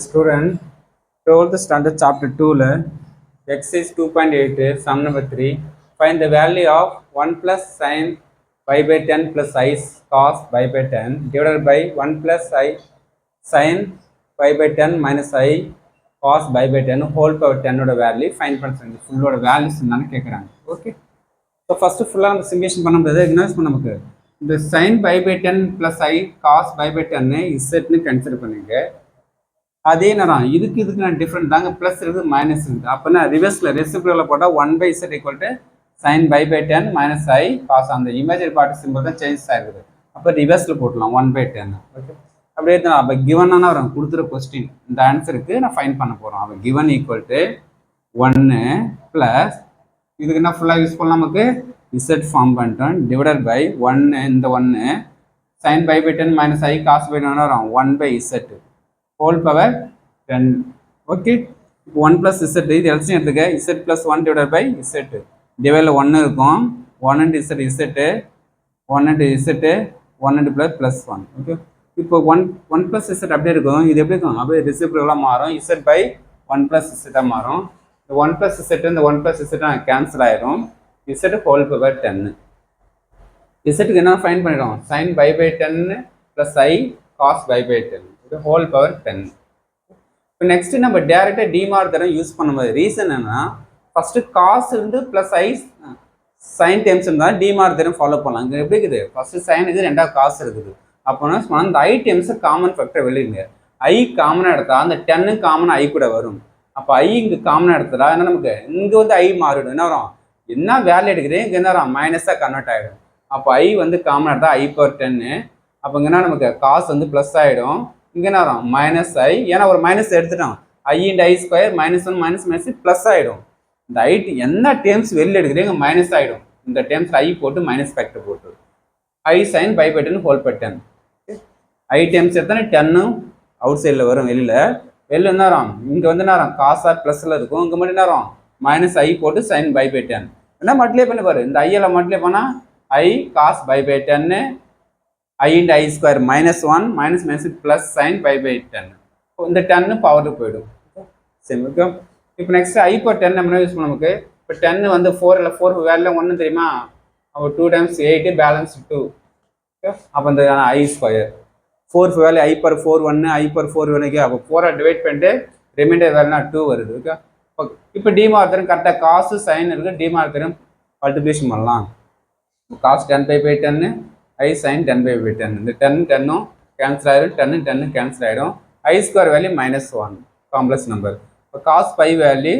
Student, 12th standard chapter 2 exercise 2.8 sum number 3, find the value of 1 plus sin pi by 10 plus I cos pi by 10 divided by 1 plus I sin pi by 10 minus I cos pi by 10 whole power 10 ஓட value find பண்ண சொல்லி ஃபுல்லோட values என்னன்னு கேட்குறாங்க. Okay, so first ஃபுல்லாக நம்ம simulation பண்ண முடியாது. Invest பண்ண நமக்கு இந்த sine pi by 10 plus i cos pi by 10 இசட்னு கன்சிடர் பண்ணிங்க. அதே நேரம் இதுக்கு நான் டிஃப்ரெண்ட் தாங்க, ப்ளஸ் இருக்குது மைனஸ் இருக்குது. அப்போனா ரிவர்ஸில் ரெசிப்ரோவில் போட்டால் 1 by z equal to sine pi by 10 minus i cos, அந்த இமேஜரி பார்ட் சிம்பிள் தான் சேஞ்ச் ஆகிருக்குது. அப்போ ரிவர்ஸில் போட்டலாம் 1 பை 10. ஓகே, அப்படியே தான் அப்போ கிவனான வரும் கொடுத்துற கொஸ்டின் இந்த ஆன்சருக்கு நான் ஃபைன் பண்ண போகிறோம். அப்போ கிவன் ஈக்குவல் டு 1 ப்ளஸ் இதுக்கு என்ன ஃபுல்லாக யூஸ் பண்ணலாம், நமக்கு இசட் ஃபார்ம் பண்ணிட்டோம் டிவைடட் பை 1 இந்த 1 sine pi by 10 minus i cos by 10 வரும் 1 by z whole power 10. Okay, இப்போ 1 plus z இது எல்சிஎம் எடுத்துக்க z plus 1 divided by z டிவைடில் 1 இருக்கும். 1 into z z 1 into z 1 into plus 1. Okay, இப்போ 1 plus z அப்படியே இருக்கும். இது எப்படி இருக்கும், அப்படியே ரெசிப்ரோக்கலாக மாறும். z by 1 plus z மாறும். இந்த 1 plus z இந்த 1 plus z கேன்சல் ஆயிரும். z whole power 10. z என்ன ஃபைண்ட் பண்ணிடும், sin by 10 plus I cos by 10 இது whole power 10. இப்போ நெக்ஸ்ட் நம்ம டேரெக்டாக டிமார் தரம் யூஸ் பண்ணும்போது ரீசன் என்னன்னா, ஃபர்ஸ்ட் காஸ் இருந்து ப்ளஸ் ஐ சைன் டேர்ம்ஸ் இருந்தால் டிமார் தரம் ஃபாலோ பண்ணலாம். இங்கே எப்படி இருக்குது, ஃபர்ஸ்ட் சைன் இருக்குது, ரெண்டாவது காசு இருக்குது. அப்போனா அந்த ஐ டேர்ம்ஸை காமன் ஃபேக்டர் வெளியிங்க. ஐ காமனாக எடுத்தா அந்த 10 காமன் ஐ கூட வரும். அப்போ ஐ இங்கே காமனாக எடுத்துடா ஏன்னா நமக்கு இங்கே வந்து ஐ மாறிடும். என்ன வரும், என்ன வேல்யூ எடுக்கிறேன் இங்கே என்ன வரும், மைனஸாக கன்வெர்ட் ஆகிடும். அப்போ ஐ வந்து காமனாக எடுத்தால் ஐ பவர் 10. அப்போ இங்கன்னா நமக்கு காசு வந்து ப்ளஸ் ஆகிடும். இங்கே என்ன வரும், மைனஸ் ஐ, ஏன்னா ஒரு மைனஸ் எடுத்துட்டோம். ஐ இன்ட் ஐ ஸ்கொயர் -1 மைனஸ் ப்ளஸ் ஆகிடும். இந்த ஐ என்ன டேர்ம்ஸ் வெளியில் எடுக்கிறீங்க மைனஸ் ஆகிடும். இந்த டேர்ம்ஸ் ஐ போட்டு மைனஸ் ஃபேக்டர் போட்டு i sine pi by 10 whole by 10. I terms எடுத்தானே 10 அவுட் சைடில் வரும். வெளியில் என்ன வரும், இங்கே வந்து என்ன வரும் காஸ் ஆர் ப்ளஸில் இருக்கும். இங்கே மட்டும் என்ன வரும் மைனஸ் ஐ போட்டு சைன் பை பை 10. என்ன மல்டிப்ளை பண்ணி பாரு, இந்த ஐயில் மல்டிப்ளை பண்ணால் i cos pi by 10 I into I square -1 minus plus sin pi by 10. இந்த 10 பவருக்கு போயிடும். சரி, ஓகே. இப்போ நெக்ஸ்ட் I பவர் 10 நம்ம யூஸ் பண்ண நமக்கு இப்போ 10 வந்து 4 வேல்யூ 1 தெரியுமா, அப்போ 2 times 8 பேலன்ஸ் 2. ஓகே, அப்போ இந்த I square 4 value I power 4 1 I power 4 வேணுக்கு அப்போ 4 டிவைட் பண்ணிட்டு ரிமைண்டர் வேல்யூனா 2 வருது. ஓகே, இப்போ டிமார்த்தரும் கரெக்டாக காசு சைன் இருக்குது, டிமார்த்தரும் மல்டிப்ளிகேஷன் பண்ணலாம். காசு 10 பை 10 I sin 10 by 10. இந்த 10 கேன்சல் ஆயிடும், 10 கேன்சல் ஆகிடும். I square value -1 complex number. இப்போ cos pi value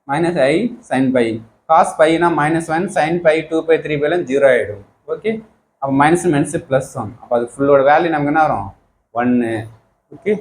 minus i sine pi, cos பைனா -1 சைன் பை 2 பை 3 பைலாம் 0 ஆகிடும். ஓகே, அப்போ மைனஸ் +1. அப்போ அது ஃபுல்லோட வேல்யூ நமக்கு என்ன வரும் 1. ஓகே.